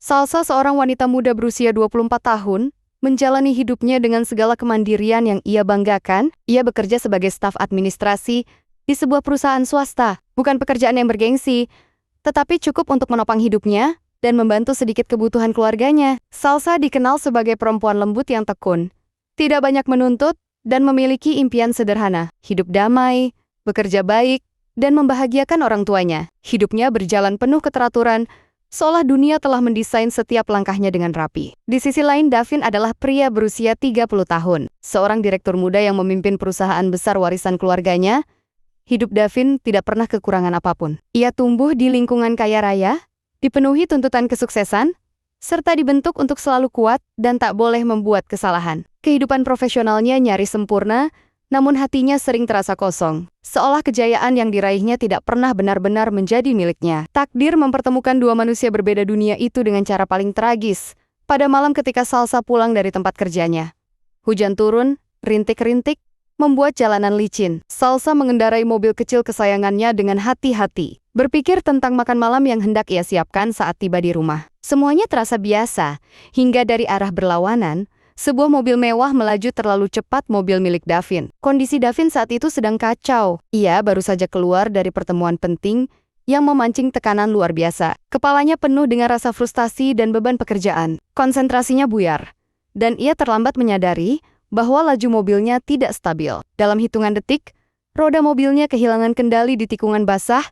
Salsa, seorang wanita muda berusia 24 tahun, menjalani hidupnya dengan segala kemandirian yang ia banggakan. Ia bekerja sebagai staf administrasi di sebuah perusahaan swasta. Bukan pekerjaan yang bergengsi, tetapi cukup untuk menopang hidupnya dan membantu sedikit kebutuhan keluarganya. Salsa dikenal sebagai perempuan lembut yang tekun, tidak banyak menuntut, dan memiliki impian sederhana, hidup damai, bekerja baik, dan membahagiakan orang tuanya. Hidupnya berjalan penuh keteraturan, seolah dunia telah mendesain setiap langkahnya dengan rapi. Di sisi lain, Davin adalah pria berusia 30 tahun, seorang direktur muda yang memimpin perusahaan besar warisan keluarganya. Hidup Davin tidak pernah kekurangan apapun. Ia tumbuh di lingkungan kaya raya, dipenuhi tuntutan kesuksesan, serta dibentuk untuk selalu kuat dan tak boleh membuat kesalahan. Kehidupan profesionalnya nyaris sempurna, namun hatinya sering terasa kosong, seolah kejayaan yang diraihnya tidak pernah benar-benar menjadi miliknya. Takdir mempertemukan dua manusia berbeda dunia itu dengan cara paling tragis. Pada malam ketika Salsa pulang dari tempat kerjanya, hujan turun, rintik-rintik, membuat jalanan licin. Salsa mengendarai mobil kecil kesayangannya dengan hati-hati, berpikir tentang makan malam yang hendak ia siapkan saat tiba di rumah. Semuanya terasa biasa, hingga dari arah berlawanan, sebuah mobil mewah melaju terlalu cepat mobil milik Davin. Kondisi Davin saat itu sedang kacau. Ia baru saja keluar dari pertemuan penting yang memancing tekanan luar biasa. Kepalanya penuh dengan rasa frustasi dan beban pekerjaan. Konsentrasinya buyar, dan ia terlambat menyadari bahwa laju mobilnya tidak stabil. Dalam hitungan detik, roda mobilnya kehilangan kendali di tikungan basah,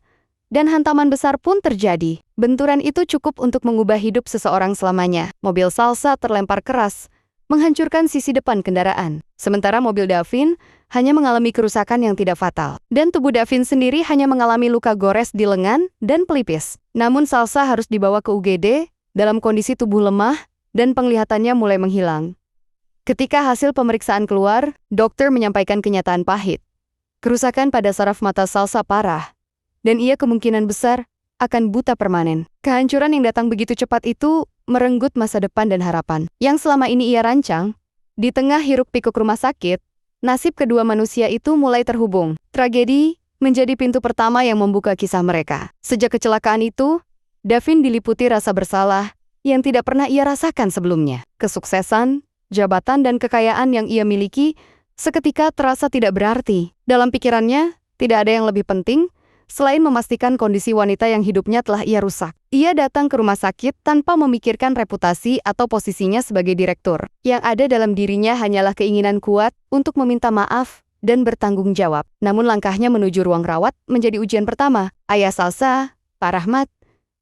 dan hantaman besar pun terjadi. Benturan itu cukup untuk mengubah hidup seseorang selamanya. Mobil Salsa terlempar keras, menghancurkan sisi depan kendaraan. Sementara mobil Davin hanya mengalami kerusakan yang tidak fatal. Dan tubuh Davin sendiri hanya mengalami luka gores di lengan dan pelipis. Namun Salsa harus dibawa ke UGD dalam kondisi tubuh lemah dan penglihatannya mulai menghilang. Ketika hasil pemeriksaan keluar, dokter menyampaikan kenyataan pahit. Kerusakan pada saraf mata Salsa parah, dan ia kemungkinan besar akan buta permanen. Kehancuran yang datang begitu cepat itu merenggut masa depan dan harapan yang selama ini ia rancang. Di tengah hiruk-pikuk rumah sakit, nasib kedua manusia itu mulai terhubung. Tragedi menjadi pintu pertama yang membuka kisah mereka. Sejak kecelakaan itu, Davin diliputi rasa bersalah yang tidak pernah ia rasakan sebelumnya. Kesuksesan, jabatan, dan kekayaan yang ia miliki seketika terasa tidak berarti. Dalam pikirannya, tidak ada yang lebih penting selain memastikan kondisi wanita yang hidupnya telah ia rusak. Ia datang ke rumah sakit tanpa memikirkan reputasi atau posisinya sebagai direktur. Yang ada dalam dirinya hanyalah keinginan kuat untuk meminta maaf dan bertanggung jawab. Namun langkahnya menuju ruang rawat menjadi ujian pertama. Ayah Salsa, Pak Rahmat,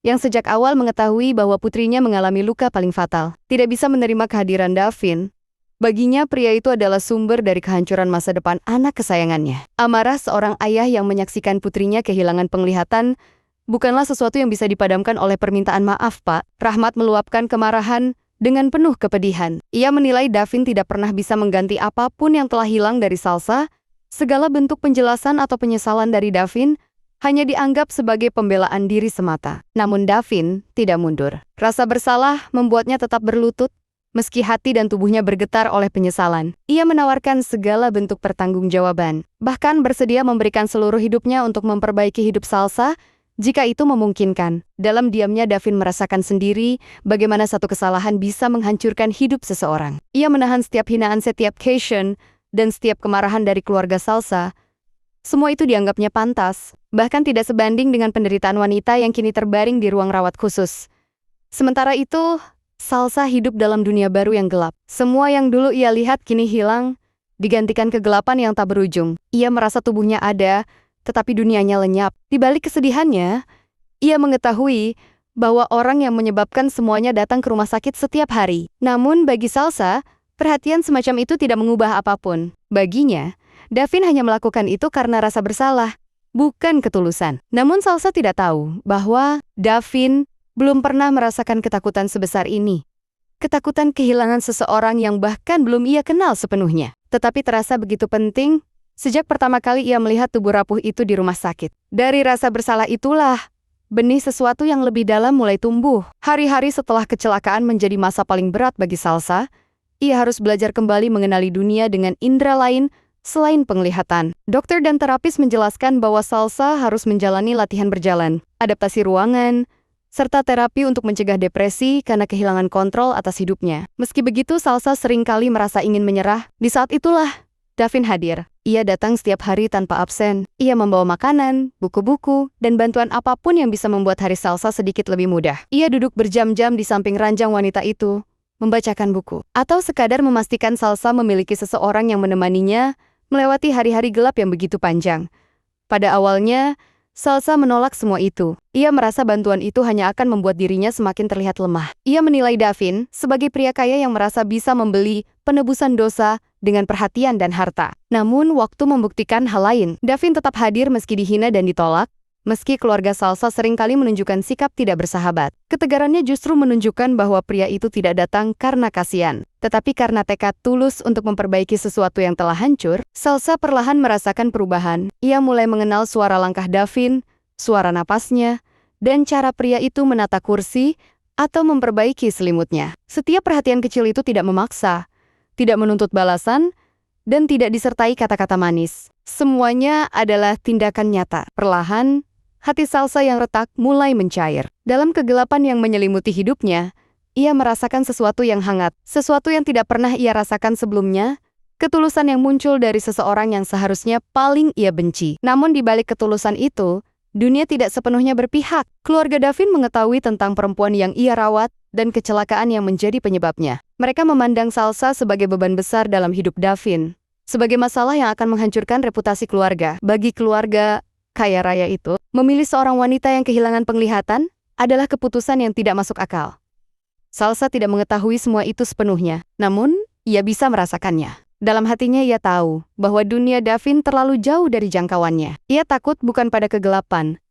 yang sejak awal mengetahui bahwa putrinya mengalami luka paling fatal, tidak bisa menerima kehadiran Davin. Baginya, pria itu adalah sumber dari kehancuran masa depan anak kesayangannya. Amarah seorang ayah yang menyaksikan putrinya kehilangan penglihatan bukanlah sesuatu yang bisa dipadamkan oleh permintaan maaf, Pak. Rahmat meluapkan kemarahan dengan penuh kepedihan. Ia menilai Davin tidak pernah bisa mengganti apapun yang telah hilang dari Salsa. Segala bentuk penjelasan atau penyesalan dari Davin hanya dianggap sebagai pembelaan diri semata. Namun Davin tidak mundur. Rasa bersalah membuatnya tetap berlutut, meski hati dan tubuhnya bergetar oleh penyesalan. Ia menawarkan segala bentuk pertanggungjawaban, bahkan bersedia memberikan seluruh hidupnya untuk memperbaiki hidup Salsa jika itu memungkinkan. Dalam diamnya, Davin merasakan sendiri bagaimana satu kesalahan bisa menghancurkan hidup seseorang. Ia menahan setiap hinaan, setiap occasion, dan setiap kemarahan dari keluarga Salsa. Semua itu dianggapnya pantas, bahkan tidak sebanding dengan penderitaan wanita yang kini terbaring di ruang rawat khusus. Sementara itu, Salsa hidup dalam dunia baru yang gelap. Semua yang dulu ia lihat kini hilang, digantikan kegelapan yang tak berujung. Ia merasa tubuhnya ada, tetapi dunianya lenyap. Di balik kesedihannya, ia mengetahui bahwa orang yang menyebabkan semuanya datang ke rumah sakit setiap hari. Namun bagi Salsa, perhatian semacam itu tidak mengubah apapun. Baginya, Davin hanya melakukan itu karena rasa bersalah, bukan ketulusan. Namun Salsa tidak tahu bahwa Davin belum pernah merasakan ketakutan sebesar ini. Ketakutan kehilangan seseorang yang bahkan belum ia kenal sepenuhnya. Tetapi terasa begitu penting sejak pertama kali ia melihat tubuh rapuh itu di rumah sakit. Dari rasa bersalah itulah, benih sesuatu yang lebih dalam mulai tumbuh. Hari-hari setelah kecelakaan menjadi masa paling berat bagi Salsa. Ia harus belajar kembali mengenali dunia dengan indera lain selain penglihatan. Dokter dan terapis menjelaskan bahwa Salsa harus menjalani latihan berjalan, adaptasi ruangan, serta terapi untuk mencegah depresi karena kehilangan kontrol atas hidupnya. Meski begitu, Salsa seringkali merasa ingin menyerah. Di saat itulah, Davin hadir. Ia datang setiap hari tanpa absen. Ia membawa makanan, buku-buku, dan bantuan apapun yang bisa membuat hari Salsa sedikit lebih mudah. Ia duduk berjam-jam di samping ranjang wanita itu, membacakan buku, atau sekadar memastikan Salsa memiliki seseorang yang menemaninya melewati hari-hari gelap yang begitu panjang. Pada awalnya, Salsa menolak semua itu. Ia merasa bantuan itu hanya akan membuat dirinya semakin terlihat lemah. Ia menilai Davin sebagai pria kaya yang merasa bisa membeli penebusan dosa dengan perhatian dan harta. Namun, waktu membuktikan hal lain. Davin tetap hadir meski dihina dan ditolak, meski keluarga Salsa seringkali menunjukkan sikap tidak bersahabat. Ketegarannya justru menunjukkan bahwa pria itu tidak datang karena kasihan, tetapi karena tekad tulus untuk memperbaiki sesuatu yang telah hancur. Salsa perlahan merasakan perubahan. Ia mulai mengenal suara langkah Davin, suara napasnya, dan cara pria itu menata kursi atau memperbaiki selimutnya. Setiap perhatian kecil itu tidak memaksa, tidak menuntut balasan, dan tidak disertai kata-kata manis. Semuanya adalah tindakan nyata. Perlahan, hati Salsa yang retak mulai mencair. Dalam kegelapan yang menyelimuti hidupnya, ia merasakan sesuatu yang hangat, sesuatu yang tidak pernah ia rasakan sebelumnya, ketulusan yang muncul dari seseorang yang seharusnya paling ia benci. Namun di balik ketulusan itu, dunia tidak sepenuhnya berpihak. Keluarga Davin mengetahui tentang perempuan yang ia rawat dan kecelakaan yang menjadi penyebabnya. Mereka memandang Salsa sebagai beban besar dalam hidup Davin, sebagai masalah yang akan menghancurkan reputasi keluarga. Bagi keluarga kaya raya itu, memilih seorang wanita yang kehilangan penglihatan adalah keputusan yang tidak masuk akal. Salsa tidak mengetahui semua itu sepenuhnya, namun ia bisa merasakannya. Dalam hatinya ia tahu bahwa dunia Davin terlalu jauh dari jangkauannya. Ia takut bukan pada kegelapan,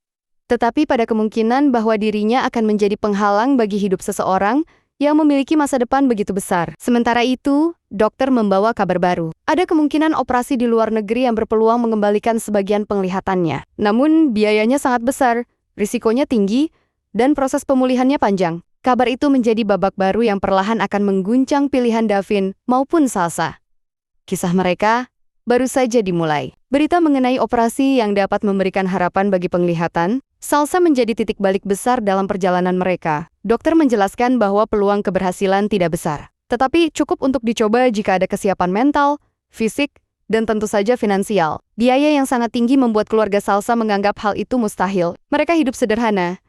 tetapi pada kemungkinan bahwa dirinya akan menjadi penghalang bagi hidup seseorang yang memiliki masa depan begitu besar. Sementara itu, dokter membawa kabar baru. Ada kemungkinan operasi di luar negeri yang berpeluang mengembalikan sebagian penglihatannya. Namun, biayanya sangat besar, risikonya tinggi, dan proses pemulihannya panjang. Kabar itu menjadi babak baru yang perlahan akan mengguncang pilihan Davin maupun Salsa. Kisah mereka baru saja dimulai. Berita mengenai operasi yang dapat memberikan harapan bagi penglihatan, Salsa menjadi titik balik besar dalam perjalanan mereka. Dokter menjelaskan bahwa peluang keberhasilan tidak besar, tetapi cukup untuk dicoba jika ada kesiapan mental, fisik, dan tentu saja finansial. Biaya yang sangat tinggi membuat keluarga Salsa menganggap hal itu mustahil. Mereka hidup sederhana,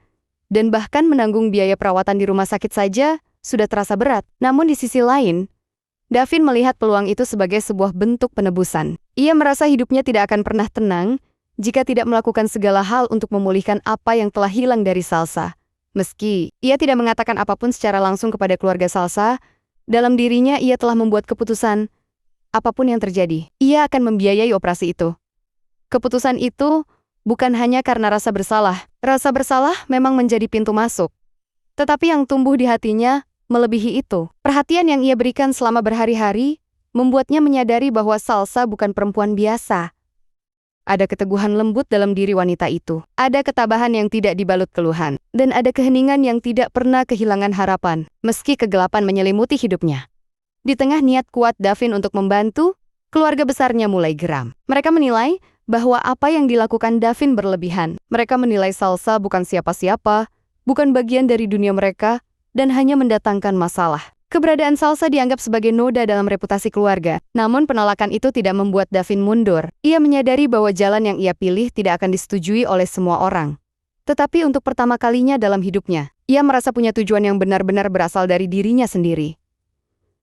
dan bahkan menanggung biaya perawatan di rumah sakit saja sudah terasa berat. Namun di sisi lain, Davin melihat peluang itu sebagai sebuah bentuk penebusan. Ia merasa hidupnya tidak akan pernah tenang jika tidak melakukan segala hal untuk memulihkan apa yang telah hilang dari Salsa. Meski ia tidak mengatakan apapun secara langsung kepada keluarga Salsa, dalam dirinya ia telah membuat keputusan, apapun yang terjadi, ia akan membiayai operasi itu. Keputusan itu bukan hanya karena rasa bersalah. Rasa bersalah memang menjadi pintu masuk, tetapi yang tumbuh di hatinya melebihi itu. Perhatian yang ia berikan selama berhari-hari membuatnya menyadari bahwa Salsa bukan perempuan biasa. Ada keteguhan lembut dalam diri wanita itu. Ada ketabahan yang tidak dibalut keluhan. Dan ada keheningan yang tidak pernah kehilangan harapan, meski kegelapan menyelimuti hidupnya. Di tengah niat kuat Davin untuk membantu, keluarga besarnya mulai geram. Mereka menilai bahwa apa yang dilakukan Davin berlebihan. Mereka menilai Salsa bukan siapa-siapa, bukan bagian dari dunia mereka, dan hanya mendatangkan masalah. Keberadaan Salsa dianggap sebagai noda dalam reputasi keluarga. Namun penolakan itu tidak membuat Davin mundur. Ia menyadari bahwa jalan yang ia pilih tidak akan disetujui oleh semua orang. Tetapi untuk pertama kalinya dalam hidupnya, ia merasa punya tujuan yang benar-benar berasal dari dirinya sendiri.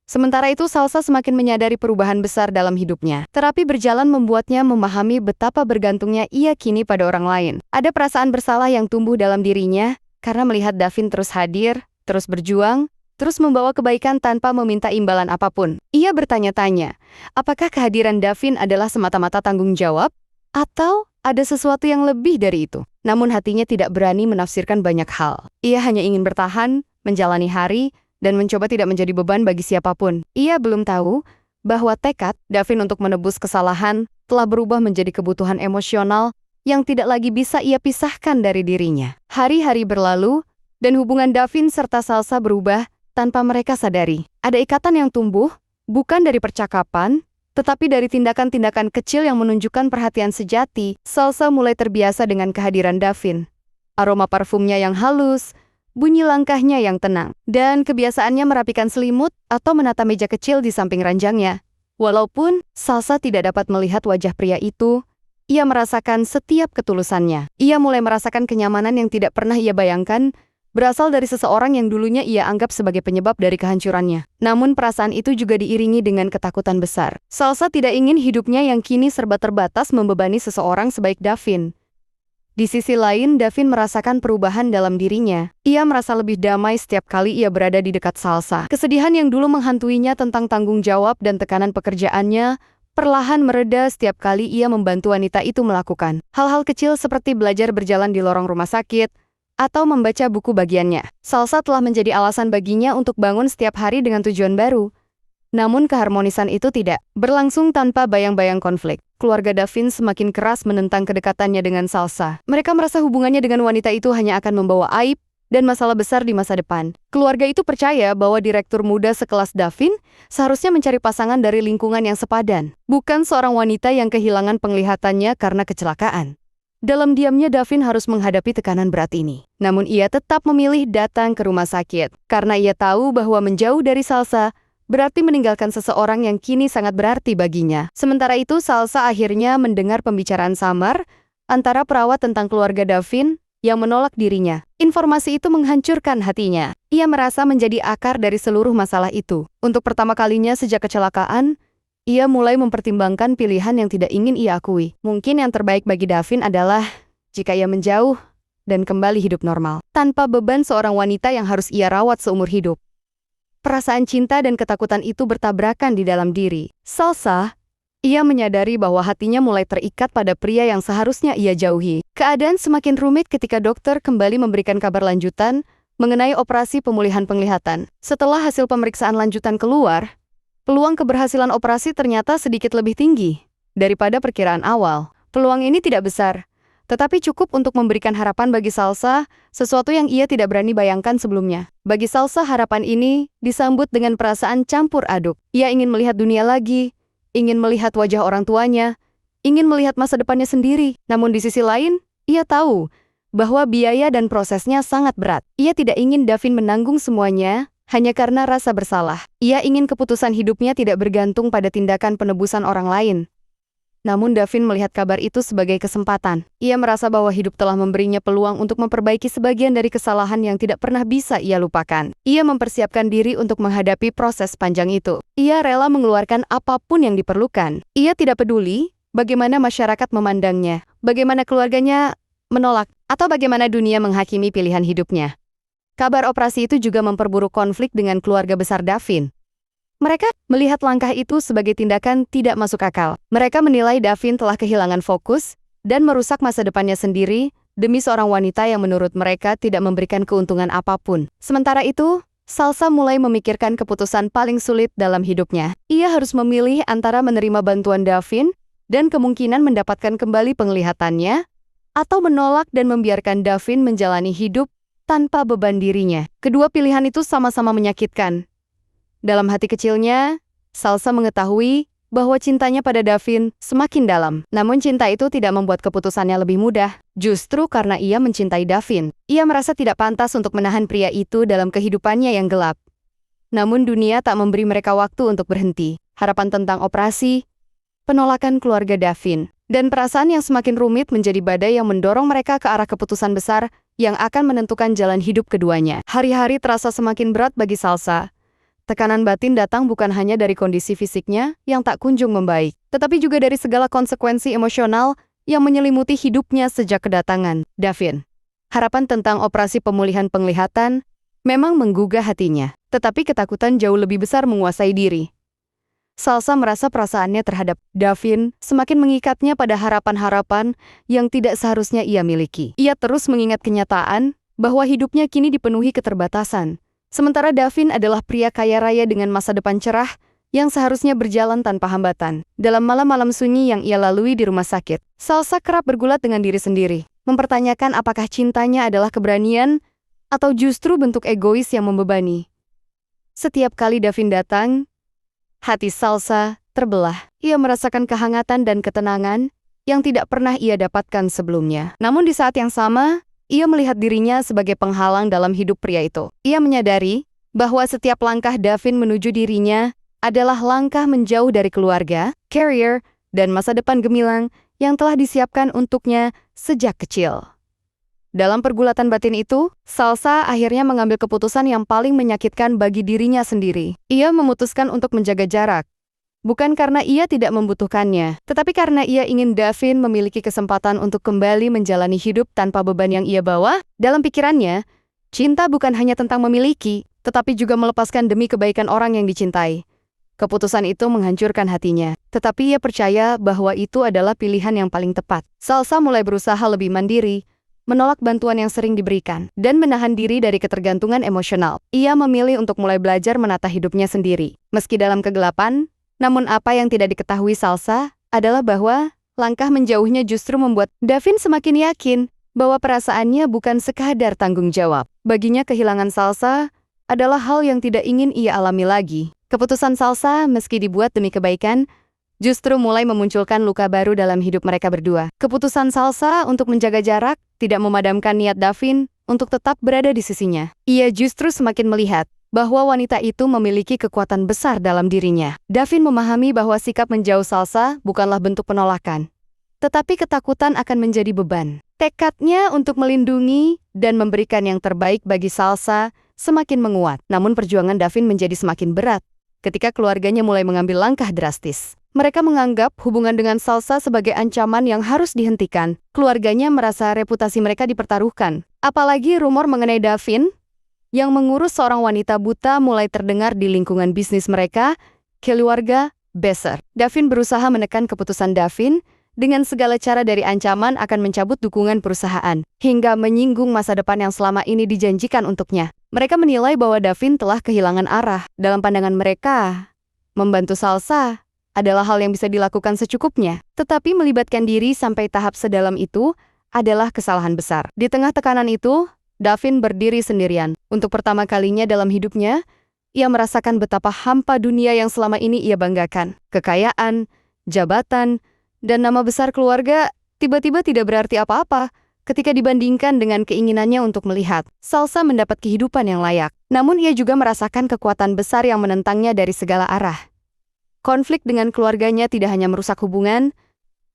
Sementara itu Salsa semakin menyadari perubahan besar dalam hidupnya. Terapi berjalan membuatnya memahami betapa bergantungnya ia kini pada orang lain. Ada perasaan bersalah yang tumbuh dalam dirinya karena melihat Davin terus hadir, terus berjuang, terus membawa kebaikan tanpa meminta imbalan apapun. Ia bertanya-tanya, apakah kehadiran Davin adalah semata-mata tanggung jawab? Atau ada sesuatu yang lebih dari itu? Namun hatinya tidak berani menafsirkan banyak hal. Ia hanya ingin bertahan, menjalani hari, dan mencoba tidak menjadi beban bagi siapapun. Ia belum tahu bahwa tekad Davin untuk menebus kesalahan telah berubah menjadi kebutuhan emosional yang tidak lagi bisa ia pisahkan dari dirinya. Hari-hari berlalu, dan hubungan Davin serta Salsa berubah tanpa mereka sadari. Ada ikatan yang tumbuh, bukan dari percakapan, tetapi dari tindakan-tindakan kecil yang menunjukkan perhatian sejati. Salsa mulai terbiasa dengan kehadiran Davin. Aroma parfumnya yang halus, bunyi langkahnya yang tenang, dan kebiasaannya merapikan selimut atau menata meja kecil di samping ranjangnya. Walaupun Salsa tidak dapat melihat wajah pria itu, ia merasakan setiap ketulusannya. Ia mulai merasakan kenyamanan yang tidak pernah ia bayangkan, berasal dari seseorang yang dulunya ia anggap sebagai penyebab dari kehancurannya. Namun perasaan itu juga diiringi dengan ketakutan besar. Salsa tidak ingin hidupnya yang kini serba terbatas membebani seseorang sebaik Davin. Di sisi lain, Davin merasakan perubahan dalam dirinya. Ia merasa lebih damai setiap kali ia berada di dekat Salsa. Kesedihan yang dulu menghantuinya tentang tanggung jawab dan tekanan pekerjaannya perlahan mereda setiap kali ia membantu wanita itu melakukan hal-hal kecil seperti belajar berjalan di lorong rumah sakit atau membaca buku bagiannya. Salsa telah menjadi alasan baginya untuk bangun setiap hari dengan tujuan baru. Namun keharmonisan itu tidak berlangsung tanpa bayang-bayang konflik. Keluarga Davin semakin keras menentang kedekatannya dengan Salsa. Mereka merasa hubungannya dengan wanita itu hanya akan membawa aib dan masalah besar di masa depan. Keluarga itu percaya bahwa direktur muda sekelas Davin seharusnya mencari pasangan dari lingkungan yang sepadan, bukan seorang wanita yang kehilangan penglihatannya karena kecelakaan. Dalam diamnya Davin harus menghadapi tekanan berat ini. Namun ia tetap memilih datang ke rumah sakit, karena ia tahu bahwa menjauh dari Salsa berarti meninggalkan seseorang yang kini sangat berarti baginya. Sementara itu, Salsa akhirnya mendengar pembicaraan samar antara perawat tentang keluarga Davin yang menolak dirinya. Informasi itu menghancurkan hatinya. Ia merasa menjadi akar dari seluruh masalah itu. Untuk pertama kalinya sejak kecelakaan, ia mulai mempertimbangkan pilihan yang tidak ingin ia akui. Mungkin yang terbaik bagi Davin adalah jika ia menjauh dan kembali hidup normal, tanpa beban seorang wanita yang harus ia rawat seumur hidup. Perasaan cinta dan ketakutan itu bertabrakan di dalam diri Salsa. Ia menyadari bahwa hatinya mulai terikat pada pria yang seharusnya ia jauhi. Keadaan semakin rumit ketika dokter kembali memberikan kabar lanjutan mengenai operasi pemulihan penglihatan. Setelah hasil pemeriksaan lanjutan keluar, peluang keberhasilan operasi ternyata sedikit lebih tinggi daripada perkiraan awal. Peluang ini tidak besar, tetapi cukup untuk memberikan harapan bagi Salsa, sesuatu yang ia tidak berani bayangkan sebelumnya. Bagi Salsa, harapan ini disambut dengan perasaan campur aduk. Ia ingin melihat dunia lagi, ingin melihat wajah orang tuanya, ingin melihat masa depannya sendiri. Namun di sisi lain, ia tahu bahwa biaya dan prosesnya sangat berat. Ia tidak ingin Davin menanggung semuanya hanya karena rasa bersalah. Ia ingin keputusan hidupnya tidak bergantung pada tindakan penebusan orang lain. Namun Davin melihat kabar itu sebagai kesempatan. Ia merasa bahwa hidup telah memberinya peluang untuk memperbaiki sebagian dari kesalahan yang tidak pernah bisa ia lupakan. Ia mempersiapkan diri untuk menghadapi proses panjang itu. Ia rela mengeluarkan apapun yang diperlukan. Ia tidak peduli bagaimana masyarakat memandangnya, bagaimana keluarganya menolak, atau bagaimana dunia menghakimi pilihan hidupnya. Kabar operasi itu juga memperburuk konflik dengan keluarga besar Davin. Mereka melihat langkah itu sebagai tindakan tidak masuk akal. Mereka menilai Davin telah kehilangan fokus dan merusak masa depannya sendiri demi seorang wanita yang menurut mereka tidak memberikan keuntungan apapun. Sementara itu, Salsa mulai memikirkan keputusan paling sulit dalam hidupnya. Ia harus memilih antara menerima bantuan Davin dan kemungkinan mendapatkan kembali penglihatannya, atau menolak dan membiarkan Davin menjalani hidup tanpa beban dirinya. Kedua pilihan itu sama-sama menyakitkan. Dalam hati kecilnya, Salsa mengetahui bahwa cintanya pada Davin semakin dalam. Namun cinta itu tidak membuat keputusannya lebih mudah. Justru karena ia mencintai Davin, ia merasa tidak pantas untuk menahan pria itu dalam kehidupannya yang gelap. Namun dunia tak memberi mereka waktu untuk berhenti. Harapan tentang operasi, penolakan keluarga Davin, dan perasaan yang semakin rumit menjadi badai yang mendorong mereka ke arah keputusan besar yang akan menentukan jalan hidup keduanya. Hari-hari terasa semakin berat bagi Salsa. Tekanan batin datang bukan hanya dari kondisi fisiknya yang tak kunjung membaik, tetapi juga dari segala konsekuensi emosional yang menyelimuti hidupnya sejak kedatangan Davin. Harapan tentang operasi pemulihan penglihatan memang menggugah hatinya, tetapi ketakutan jauh lebih besar menguasai diri. Salsa merasa perasaannya terhadap Davin semakin mengikatnya pada harapan-harapan yang tidak seharusnya ia miliki. Ia terus mengingat kenyataan bahwa hidupnya kini dipenuhi keterbatasan. Sementara Davin adalah pria kaya raya dengan masa depan cerah yang seharusnya berjalan tanpa hambatan. Dalam malam-malam sunyi yang ia lalui di rumah sakit, Salsa kerap bergulat dengan diri sendiri, mempertanyakan apakah cintanya adalah keberanian atau justru bentuk egois yang membebani. Setiap kali Davin datang, hati Salsa terbelah. Ia merasakan kehangatan dan ketenangan yang tidak pernah ia dapatkan sebelumnya. Namun di saat yang sama, ia melihat dirinya sebagai penghalang dalam hidup pria itu. Ia menyadari bahwa setiap langkah Davin menuju dirinya adalah langkah menjauh dari keluarga, career, dan masa depan gemilang yang telah disiapkan untuknya sejak kecil. Dalam pergulatan batin itu, Salsa akhirnya mengambil keputusan yang paling menyakitkan bagi dirinya sendiri. Ia memutuskan untuk menjaga jarak. Bukan karena ia tidak membutuhkannya, tetapi karena ia ingin Davin memiliki kesempatan untuk kembali menjalani hidup tanpa beban yang ia bawa. Dalam pikirannya, cinta bukan hanya tentang memiliki, tetapi juga melepaskan demi kebaikan orang yang dicintai. Keputusan itu menghancurkan hatinya, tetapi ia percaya bahwa itu adalah pilihan yang paling tepat. Salsa mulai berusaha lebih mandiri, menolak bantuan yang sering diberikan, dan menahan diri dari ketergantungan emosional. Ia memilih untuk mulai belajar menata hidupnya sendiri. Meski dalam kegelapan, namun apa yang tidak diketahui Salsa adalah bahwa langkah menjauhnya justru membuat Davin semakin yakin bahwa perasaannya bukan sekadar tanggung jawab. Baginya kehilangan Salsa adalah hal yang tidak ingin ia alami lagi. Keputusan Salsa, meski dibuat demi kebaikan, justru mulai memunculkan luka baru dalam hidup mereka berdua. Keputusan Salsa untuk menjaga jarak tidak memadamkan niat Davin untuk tetap berada di sisinya. Ia justru semakin melihat bahwa wanita itu memiliki kekuatan besar dalam dirinya. Davin memahami bahwa sikap menjauh Salsa bukanlah bentuk penolakan, tetapi ketakutan akan menjadi beban. Tekadnya untuk melindungi dan memberikan yang terbaik bagi Salsa semakin menguat. Namun perjuangan Davin menjadi semakin berat ketika keluarganya mulai mengambil langkah drastis. Mereka menganggap hubungan dengan Salsa sebagai ancaman yang harus dihentikan. Keluarganya merasa reputasi mereka dipertaruhkan. Apalagi rumor mengenai Davin yang mengurus seorang wanita buta mulai terdengar di lingkungan bisnis mereka, keluarga Besser. Davin berusaha menekan keputusan Davin dengan segala cara, dari ancaman akan mencabut dukungan perusahaan, hingga menyinggung masa depan yang selama ini dijanjikan untuknya. Mereka menilai bahwa Davin telah kehilangan arah. Dalam pandangan mereka, membantu Salsa adalah hal yang bisa dilakukan secukupnya. Tetapi melibatkan diri sampai tahap sedalam itu adalah kesalahan besar. Di tengah tekanan itu, Davin berdiri sendirian. Untuk pertama kalinya dalam hidupnya, ia merasakan betapa hampa dunia yang selama ini ia banggakan. Kekayaan, jabatan, dan nama besar keluarga tiba-tiba tidak berarti apa-apa ketika dibandingkan dengan keinginannya untuk melihat Salsa mendapat kehidupan yang layak. Namun ia juga merasakan kekuatan besar yang menentangnya dari segala arah. Konflik dengan keluarganya tidak hanya merusak hubungan,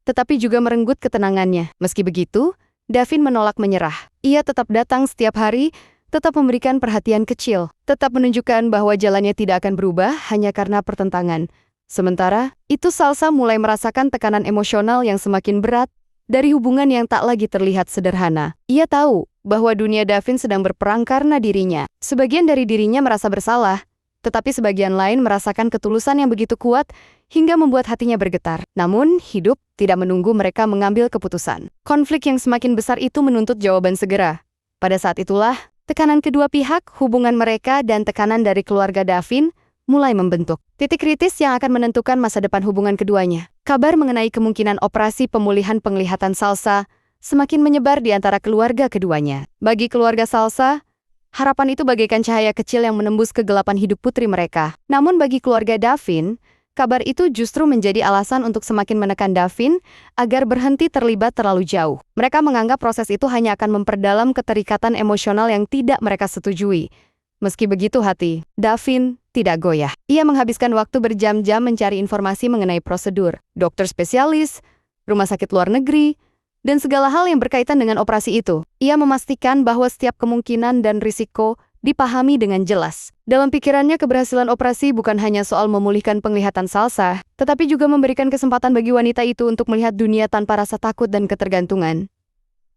tetapi juga merenggut ketenangannya. Meski begitu, Davin menolak menyerah. Ia tetap datang setiap hari, tetap memberikan perhatian kecil, tetap menunjukkan bahwa jalannya tidak akan berubah hanya karena pertentangan. Sementara itu, Salsa mulai merasakan tekanan emosional yang semakin berat dari hubungan yang tak lagi terlihat sederhana. Ia tahu bahwa dunia Davin sedang berperang karena dirinya. Sebagian dari dirinya merasa bersalah, tetapi sebagian lain merasakan ketulusan yang begitu kuat hingga membuat hatinya bergetar. Namun, hidup tidak menunggu mereka mengambil keputusan. Konflik yang semakin besar itu menuntut jawaban segera. Pada saat itulah, tekanan kedua pihak, hubungan mereka, dan tekanan dari keluarga Davin mulai membentuk titik kritis yang akan menentukan masa depan hubungan keduanya. Kabar mengenai kemungkinan operasi pemulihan penglihatan Salsa semakin menyebar di antara keluarga keduanya. Bagi keluarga Salsa, harapan itu bagaikan cahaya kecil yang menembus kegelapan hidup putri mereka. Namun bagi keluarga Davin, kabar itu justru menjadi alasan untuk semakin menekan Davin agar berhenti terlibat terlalu jauh. Mereka menganggap proses itu hanya akan memperdalam keterikatan emosional yang tidak mereka setujui. Meski begitu, hati Davin tidak goyah. Ia menghabiskan waktu berjam-jam mencari informasi mengenai prosedur, dokter spesialis, rumah sakit luar negeri, dan segala hal yang berkaitan dengan operasi itu. Ia memastikan bahwa setiap kemungkinan dan risiko dipahami dengan jelas. Dalam pikirannya, keberhasilan operasi bukan hanya soal memulihkan penglihatan Salsa, tetapi juga memberikan kesempatan bagi wanita itu untuk melihat dunia tanpa rasa takut dan ketergantungan.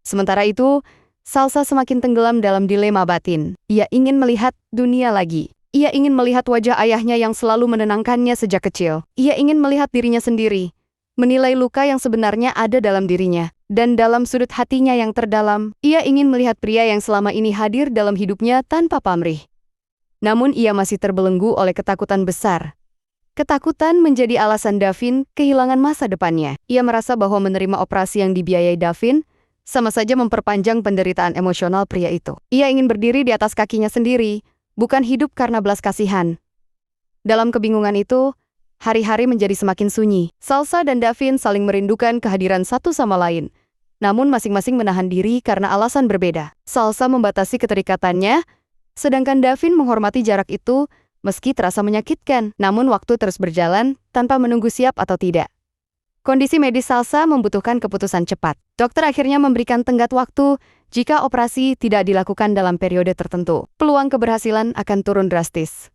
Sementara itu, Salsa semakin tenggelam dalam dilema batin. Ia ingin melihat dunia lagi. Ia ingin melihat wajah ayahnya yang selalu menenangkannya sejak kecil. Ia ingin melihat dirinya sendiri, menilai luka yang sebenarnya ada dalam dirinya. Dan dalam sudut hatinya yang terdalam, ia ingin melihat pria yang selama ini hadir dalam hidupnya tanpa pamrih. Namun ia masih terbelenggu oleh ketakutan besar. Ketakutan menjadi alasan Davin kehilangan masa depannya. Ia merasa bahwa menerima operasi yang dibiayai Davin sama saja memperpanjang penderitaan emosional pria itu. Ia ingin berdiri di atas kakinya sendiri, bukan hidup karena belas kasihan. Dalam kebingungan itu, hari-hari menjadi semakin sunyi. Salsa dan Davin saling merindukan kehadiran satu sama lain. namun masing-masing menahan diri karena alasan berbeda. Salsa membatasi keterikatannya, sedangkan Davin menghormati jarak itu meski terasa menyakitkan. Namun waktu terus berjalan tanpa menunggu siap atau tidak. Kondisi medis Salsa membutuhkan keputusan cepat. Dokter akhirnya memberikan tenggat waktu jika operasi tidak dilakukan dalam periode tertentu. Peluang keberhasilan akan turun drastis.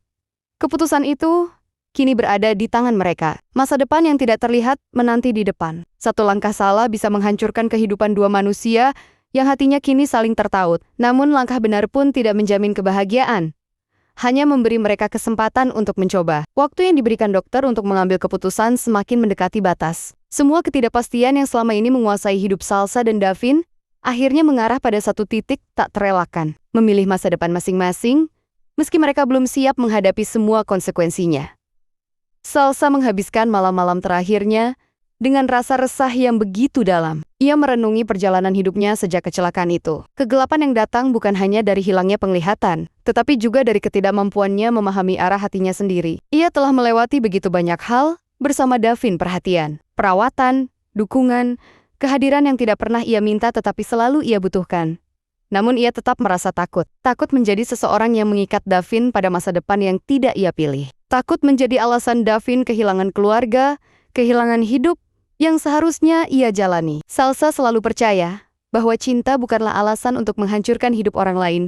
Keputusan itu kini berada di tangan mereka. Masa depan yang tidak terlihat menanti di depan. Satu langkah salah bisa menghancurkan kehidupan dua manusia yang hatinya kini saling tertaut. Namun langkah benar pun tidak menjamin kebahagiaan. Hanya memberi mereka kesempatan untuk mencoba. Waktu yang diberikan dokter untuk mengambil keputusan semakin mendekati batas. Semua ketidakpastian yang selama ini menguasai hidup Salsa dan Davin akhirnya mengarah pada satu titik tak terelakkan. Memilih masa depan masing-masing, meski mereka belum siap menghadapi semua konsekuensinya. Salsa menghabiskan malam-malam terakhirnya dengan rasa resah yang begitu dalam. Ia merenungi perjalanan hidupnya sejak kecelakaan itu. Kegelapan yang datang bukan hanya dari hilangnya penglihatan, tetapi juga dari ketidakmampuannya memahami arah hatinya sendiri. Ia telah melewati begitu banyak hal bersama Davin: perhatian, perawatan, dukungan, kehadiran yang tidak pernah ia minta tetapi selalu ia butuhkan. Namun ia tetap merasa takut. Takut menjadi seseorang yang mengikat Davin pada masa depan yang tidak ia pilih. Takut menjadi alasan Davin kehilangan keluarga, kehilangan hidup yang seharusnya ia jalani. Salsa selalu percaya bahwa cinta bukanlah alasan untuk menghancurkan hidup orang lain.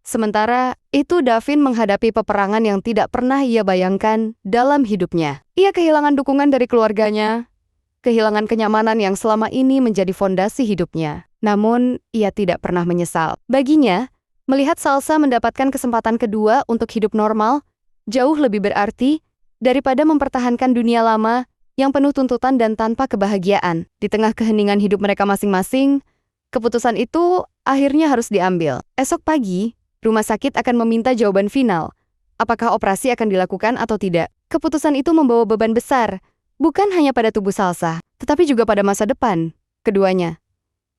Sementara itu Davin menghadapi peperangan yang tidak pernah ia bayangkan dalam hidupnya. Ia kehilangan dukungan dari keluarganya, kehilangan kenyamanan yang selama ini menjadi fondasi hidupnya. Namun, ia tidak pernah menyesal. Baginya, melihat Salsa mendapatkan kesempatan kedua untuk hidup normal, jauh lebih berarti daripada mempertahankan dunia lama yang penuh tuntutan dan tanpa kebahagiaan. Di tengah keheningan hidup mereka masing-masing, keputusan itu akhirnya harus diambil. Esok pagi, rumah sakit akan meminta jawaban final. Apakah operasi akan dilakukan atau tidak? Keputusan itu membawa beban besar, bukan hanya pada tubuh Salsa, tetapi juga pada masa depan keduanya.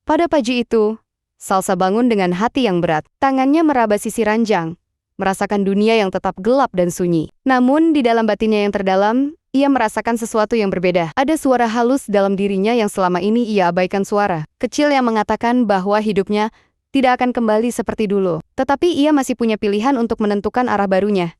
Pada pagi itu, Salsa bangun dengan hati yang berat. Tangannya meraba sisi ranjang, merasakan dunia yang tetap gelap dan sunyi. Namun, di dalam batinnya yang terdalam, ia merasakan sesuatu yang berbeda. Ada suara halus dalam dirinya yang selama ini ia abaikan, suara kecil yang mengatakan bahwa hidupnya tidak akan kembali seperti dulu. Tetapi ia masih punya pilihan untuk menentukan arah barunya.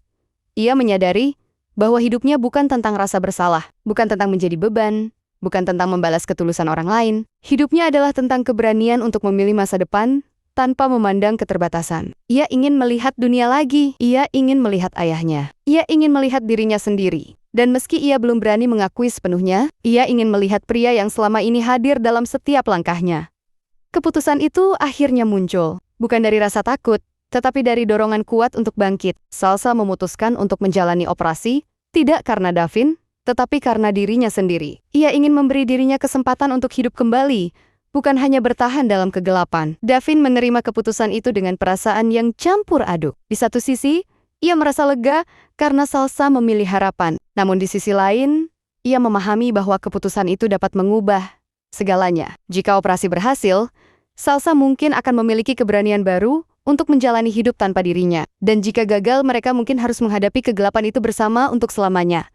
Ia menyadari bahwa hidupnya bukan tentang rasa bersalah, bukan tentang menjadi beban, bukan tentang membalas ketulusan orang lain. Hidupnya adalah tentang keberanian untuk memilih masa depan tanpa memandang keterbatasan. Ia ingin melihat dunia lagi. Ia ingin melihat ayahnya. Ia ingin melihat dirinya sendiri. Dan meski ia belum berani mengakui sepenuhnya, ia ingin melihat pria yang selama ini hadir dalam setiap langkahnya. Keputusan itu akhirnya muncul, bukan dari rasa takut, tetapi dari dorongan kuat untuk bangkit. Salsa memutuskan untuk menjalani operasi, tidak karena Davin, tetapi karena dirinya sendiri. Ia ingin memberi dirinya kesempatan untuk hidup kembali, bukan hanya bertahan dalam kegelapan. Davin menerima keputusan itu dengan perasaan yang campur aduk. Di satu sisi, ia merasa lega karena Salsa memilih harapan. Namun di sisi lain, ia memahami bahwa keputusan itu dapat mengubah segalanya. Jika operasi berhasil, Salsa mungkin akan memiliki keberanian baru untuk menjalani hidup tanpa dirinya. Dan jika gagal, mereka mungkin harus menghadapi kegelapan itu bersama untuk selamanya.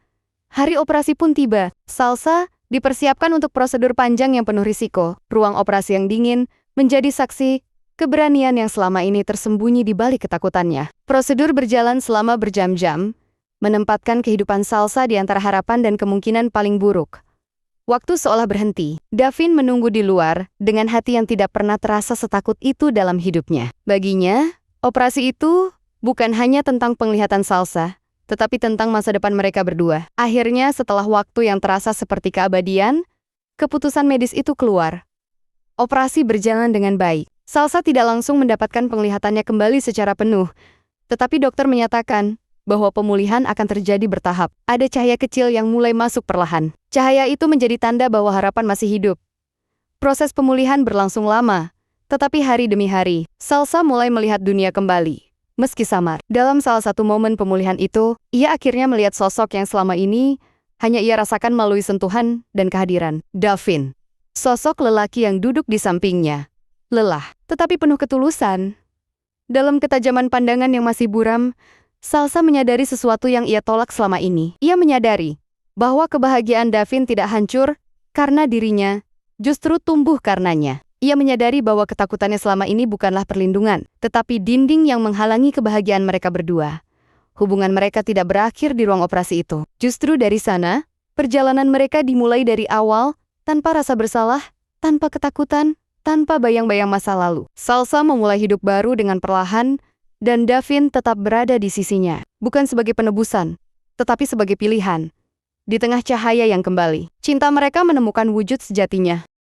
Hari operasi pun tiba. Salsa dipersiapkan untuk prosedur panjang yang penuh risiko. Ruang operasi yang dingin menjadi saksi keberanian yang selama ini tersembunyi di balik ketakutannya. Prosedur berjalan selama berjam-jam, menempatkan kehidupan Salsa di antara harapan dan kemungkinan paling buruk. Waktu seolah berhenti. Davin menunggu di luar dengan hati yang tidak pernah terasa setakut itu dalam hidupnya. Baginya, operasi itu bukan hanya tentang penglihatan Salsa, tetapi tentang masa depan mereka berdua. Akhirnya, setelah waktu yang terasa seperti keabadian, keputusan medis itu keluar. Operasi berjalan dengan baik. Salsa tidak langsung mendapatkan penglihatannya kembali secara penuh, tetapi dokter menyatakan bahwa pemulihan akan terjadi bertahap. Ada cahaya kecil yang mulai masuk perlahan. Cahaya itu menjadi tanda bahwa harapan masih hidup. Proses pemulihan berlangsung lama, tetapi hari demi hari, Salsa mulai melihat dunia kembali. Meski samar, dalam salah satu momen pemulihan itu, ia akhirnya melihat sosok yang selama ini hanya ia rasakan melalui sentuhan dan kehadiran. Davin, sosok lelaki yang duduk di sampingnya. Lelah, tetapi penuh ketulusan. Dalam ketajaman pandangan yang masih buram, Salsa menyadari sesuatu yang ia tolak selama ini. Ia menyadari bahwa kebahagiaan Davin tidak hancur karena dirinya, justru tumbuh karenanya. Ia menyadari bahwa ketakutannya selama ini bukanlah perlindungan, tetapi dinding yang menghalangi kebahagiaan mereka berdua. Hubungan mereka tidak berakhir di ruang operasi itu. Justru dari sana, perjalanan mereka dimulai dari awal, tanpa rasa bersalah, tanpa ketakutan, tanpa bayang-bayang masa lalu. Salsa memulai hidup baru dengan perlahan, dan Davin tetap berada di sisinya. Bukan sebagai penebusan, tetapi sebagai pilihan. Di tengah cahaya yang kembali, cinta mereka menemukan wujud sejatinya.